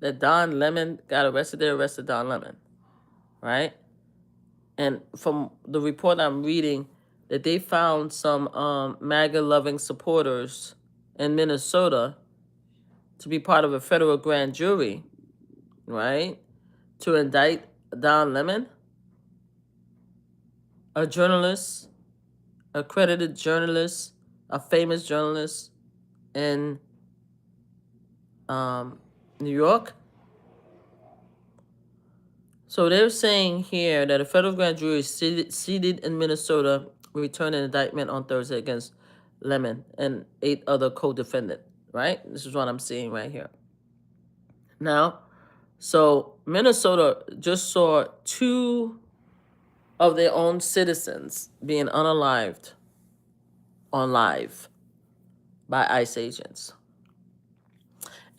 that Don Lemon got arrested, they arrested Don Lemon, right? And from the report I'm reading, that they found some MAGA-loving supporters in Minnesota to be part of a federal grand jury, right, to indict Don Lemon, a journalist, accredited journalist, a famous journalist in New York. So they're saying here that a federal grand jury seated in Minnesota returned an indictment on Thursday against Lemon and 8 other co-defendants, right? This is what I'm seeing right here. Now, so Minnesota just saw 2 of their own citizens being unalived on live by ICE agents.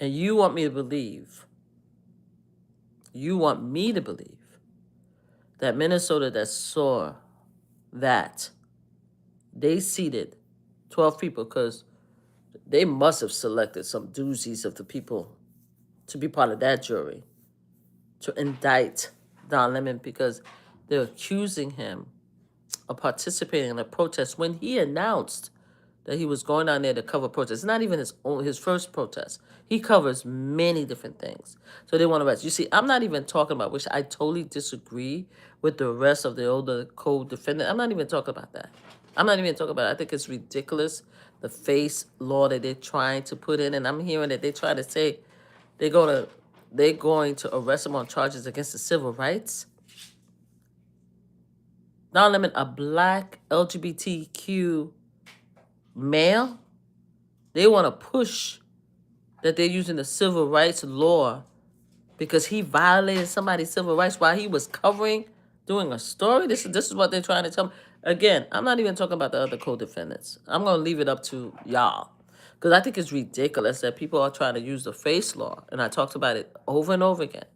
And you want me to believe that Minnesota that saw that, they seated 12 people, because they must have selected some doozies of the people to be part of that jury to indict Don Lemon, because they're accusing him of participating in a protest when he announced that he was going down there to cover protests. It's not even his first protest. He covers many different things. So they want to arrest. You see, I'm not even talking about, which I totally disagree with the rest of the older co-defendant. I'm not even talking about that. I think it's ridiculous, the face law that they're trying to put in. And I'm hearing that they try to say they're going to arrest him on charges against the civil rights. Don Lemon, a black LGBTQ male, they want to push that they're using the civil rights law because he violated somebody's civil rights while he was doing a story. This is what they're trying to tell me. Again, I'm not even talking about the other co-defendants. I'm going to leave it up to y'all, because I think it's ridiculous that people are trying to use the face law, and I talked about it over and over again.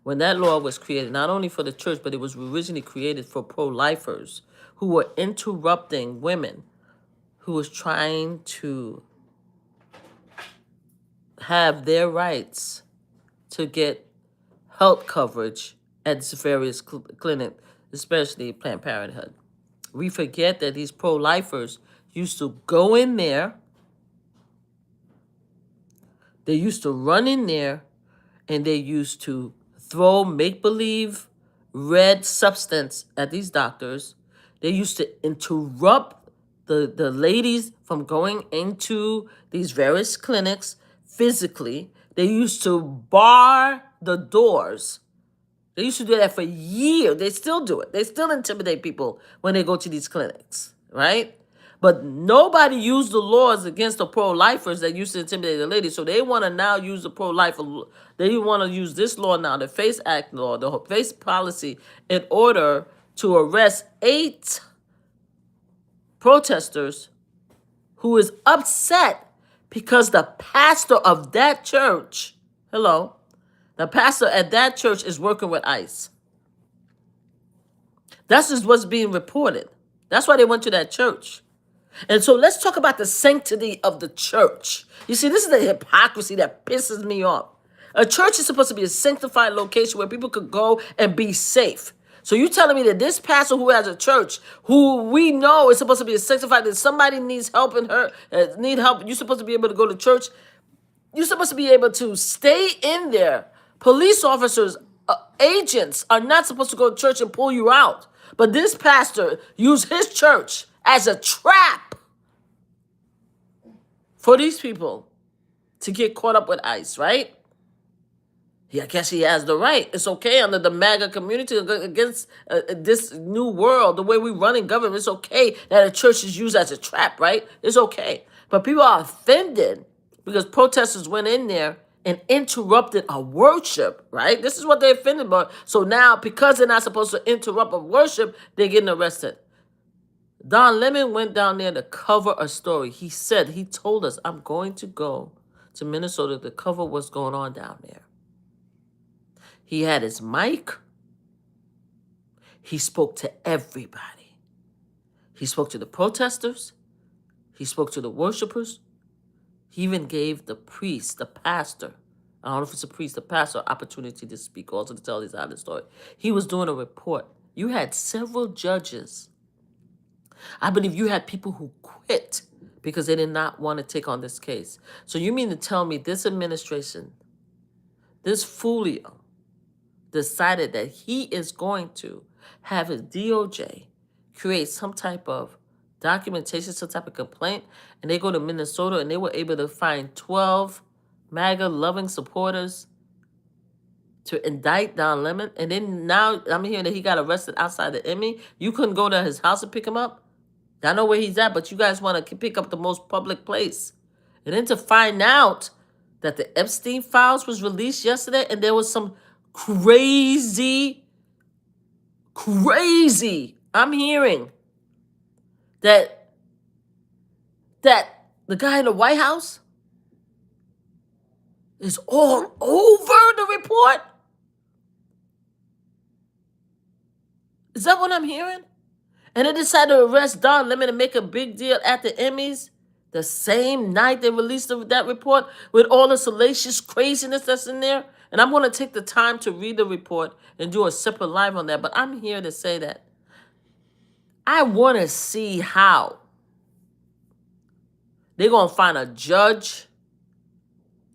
When that law was created, not only for the church, but it was originally created for pro-lifers who were interrupting women who was trying to have their rights to get health coverage at various clinics, especially Planned Parenthood. We forget that these pro-lifers used to go in there, they used to run in there, and they used to throw make-believe red substance at these doctors. They used to interrupt the ladies from going into these various clinics physically. They used to bar the doors. They used to do that for years. They still do it. They still intimidate people when they go to these clinics, right? But nobody used the laws against the pro-lifers that used to intimidate the ladies. So they want to now use the pro-lifer. They want to use this law now, the FACE Act law, the FACE policy, in order to arrest 8 protesters who is upset because the pastor of that church, the pastor at that church is working with ICE. That's just what's being reported. That's why they went to that church. And so let's talk about the sanctity of the church. You see, this is the hypocrisy that pisses me off. A church is supposed to be a sanctified location where people could go and be safe. So you telling me that this pastor who has a church, who we know is supposed to be a sanctified, that somebody needs help in her, need help, you're supposed to be able to go to church. You're supposed to be able to stay in there. Police officers, agents are not supposed to go to church and pull you out. But this pastor used his church as a trap for these people to get caught up with ICE, right? I guess he has the right. It's okay under the MAGA community against this new world, the way we run in government. It's okay that a church is used as a trap, right? It's okay. But people are offended because protesters went in there and interrupted a worship, right? This is what they're offended about. So now, because they're not supposed to interrupt a worship, they're getting arrested. Don Lemon went down there to cover a story. He told us, I'm going to go to Minnesota to cover what's going on down there. He had his mic. He spoke to everybody. He spoke to the protesters. He spoke to the worshipers. He even gave the priest, the pastor, I don't know if it's a priest, a pastor, opportunity to speak, also to tell his side of the story. He was doing a report. You had several judges. I believe you had people who quit because they did not want to take on this case. So you mean to tell me this administration, this Fulio, decided that he is going to have his DOJ create some type of documentation, some type of complaint, and they go to Minnesota and they were able to find 12 MAGA loving supporters to indict Don Lemon, and then now I'm hearing that he got arrested outside the Emmy. You couldn't go to his house and pick him up? I know where he's at, but you guys want to pick up the most public place. And then to find out that the Epstein files was released yesterday, and there was some crazy, I'm hearing that the guy in the White House is all over the report. Is that what I'm hearing? And they decided to arrest Don Lemon and make a big deal at the Emmys the same night they released that report with all the salacious craziness that's in there. And I'm going to take the time to read the report and do a separate live on that. But I'm here to say that I want to see how they're going to find a judge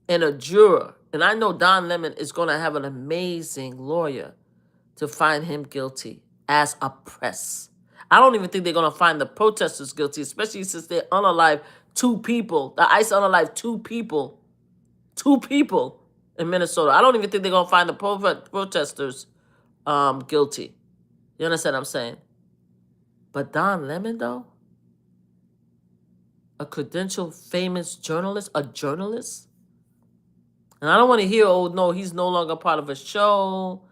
and a juror. And I know Don Lemon is going to have an amazing lawyer to find him guilty as a press. I don't even think they're going to find the protesters guilty, especially since they unalive two people. The ICE unalive two people in Minnesota. I don't even think they're going to find the protesters guilty. You understand what I'm saying? But Don Lemon, though, a credentialed, famous journalist, a journalist. And I don't want to hear, oh, no, he's no longer part of a show.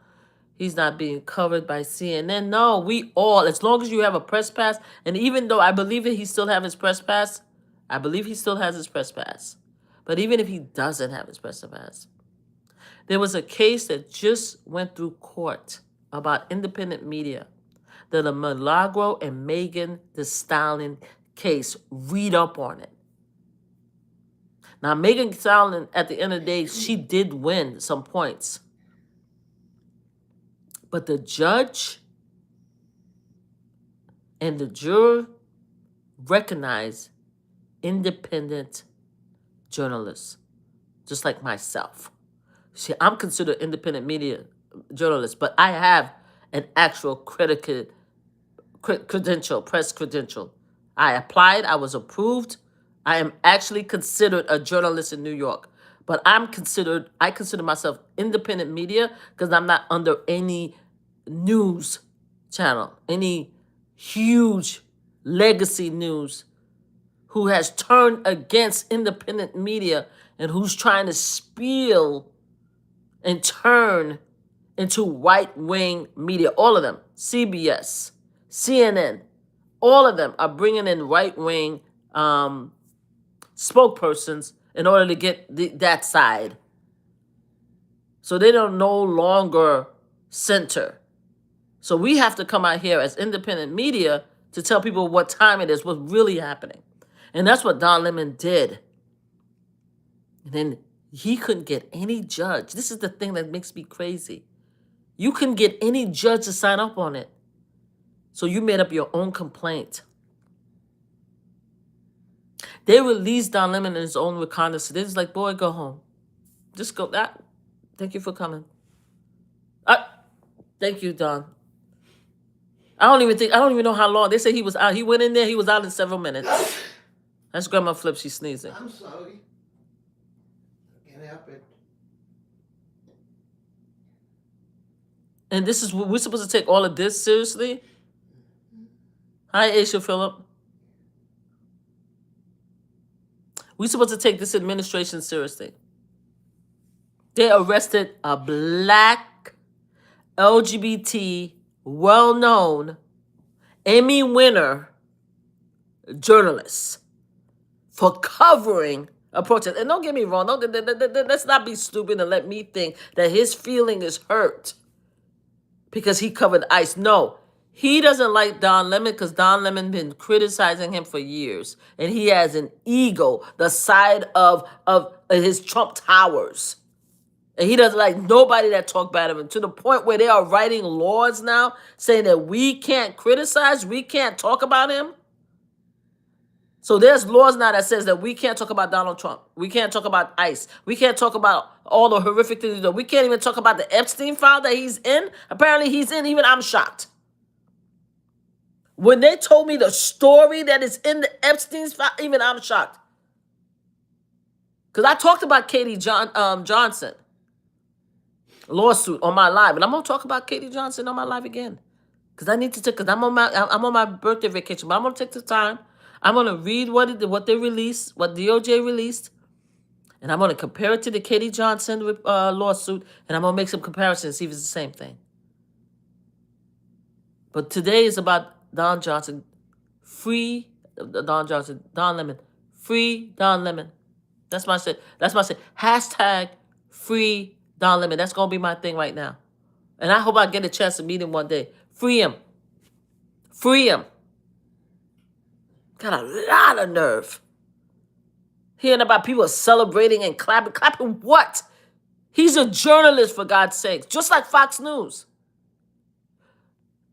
He's not being covered by CNN. No, we all, as long as you have a press pass, and even though I believe that he still has his press pass, but even if he doesn't have his press pass, there was a case that just went through court about independent media, the Milagro and Megan Thee Stallion case. Read up on it. Now, Megan Thee Stallion, at the end of the day, she did win some points. But the judge and the juror recognize independent journalists, just like myself. See, I'm considered independent media journalist, but I have an actual credential, press credential. I applied, I was approved. I am actually considered a journalist in New York. But I consider myself independent media because I'm not under any news channel, any huge legacy news who has turned against independent media and who's trying to spill and turn into right-wing media. All of them, CBS, CNN, all of them are bringing in right-wing spokespersons in order to get that side. So they don't no longer center. So we have to come out here as independent media to tell people what time it is, what's really happening. And that's what Don Lemon did. And then he couldn't get any judge. This is the thing that makes me crazy. You couldn't get any judge to sign up on it. So you made up your own complaint. They released Don Lemon in his own reconnaissance. They're just like, boy, go home. Just go. Thank you for coming. Thank you, Don. I don't even know how long. They say he was out. He went in there. He was out in several minutes. That's Grandma Flip. She's sneezing. I'm sorry. Can't help it. And this is, we're supposed to take all of this seriously? Hi, Aisha Phillip. We're supposed to take this administration seriously. They arrested a black LGBT, well-known, Emmy winner journalist for covering a protest. And don't get me wrong, let's not be stupid and let me think that his feeling is hurt because he covered ICE. No, he doesn't like Don Lemon because Don Lemon been criticizing him for years. And he has an ego the side of his Trump towers. And he doesn't like nobody that talk bad of him, to the point where they are writing laws now saying that we can't criticize, we can't talk about him. So there's laws now that says that we can't talk about Donald Trump. We can't talk about ICE. We can't talk about all the horrific things he does. We can't even talk about the Epstein file that he's in. Apparently he's in. Even I'm shocked. When they told me the story that is in the Epstein's file, even I'm shocked. Because I talked about Katie Johnson lawsuit on my live, and I'm gonna talk about Katie Johnson on my live again. Because I need to take, because I'm on my birthday vacation, but I'm gonna take the time. I'm gonna read what they released, what DOJ released, and I'm gonna compare it to the Katie Johnson lawsuit, and I'm gonna make some comparisons, see if it's the same thing. But today is about Don Johnson, free Don Johnson, Don Lemon, free Don Lemon. That's my shit. That's my shit. Hashtag free Don Lemon. That's gonna be my thing right now. And I hope I get a chance to meet him one day. Free him. Free him. Got a lot of nerve. Hearing about people celebrating and clapping. Clapping what? He's a journalist, for God's sake. Just like Fox News.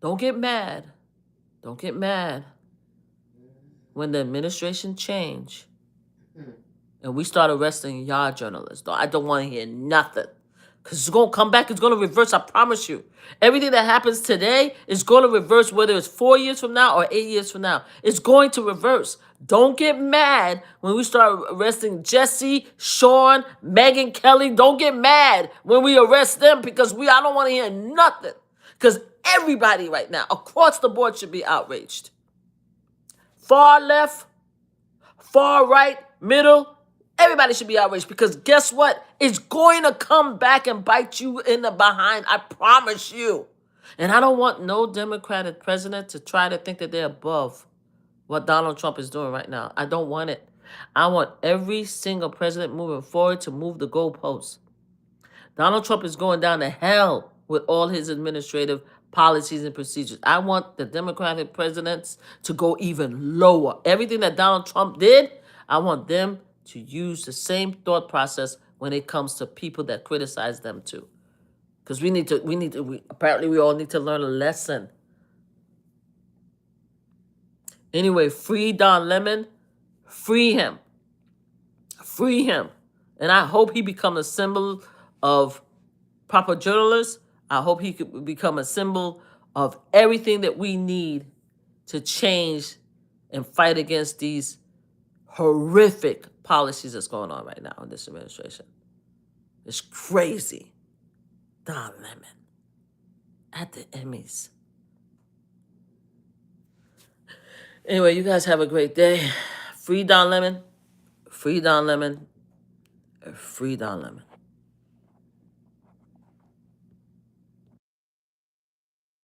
Don't get mad. Don't get mad when the administration change and we start arresting y'all journalists. I don't want to hear nothing. Because it's going to come back. It's going to reverse, I promise you. Everything that happens today is going to reverse, whether it's 4 years from now or 8 years from now. It's going to reverse. Don't get mad when we start arresting Jesse, Sean, Megyn Kelly. Don't get mad when we arrest them, because I don't want to hear nothing. Because everybody right now, across the board, should be outraged. Far left, far right, middle, everybody should be outraged, because guess what? It's going to come back and bite you in the behind. I promise you. And I don't want no Democratic president to try to think that they're above what Donald Trump is doing right now. I don't want it. I want every single president moving forward to move the goalposts. Donald Trump is going down to hell with all his administrative policies and procedures. I want the Democratic presidents to go even lower. Everything that Donald Trump did, I want them to use the same thought process when it comes to people that criticize them too. Because apparently we all need to learn a lesson. Anyway, free Don Lemon. Free him. Free him. And I hope he becomes a symbol of proper journalists. I hope he could become a symbol of everything that we need to change and fight against these horrific policies that's going on right now in this administration. It's crazy. Don Lemon at the Emmys. Anyway, you guys have a great day. Free Don Lemon. Free Don Lemon. Free Don Lemon.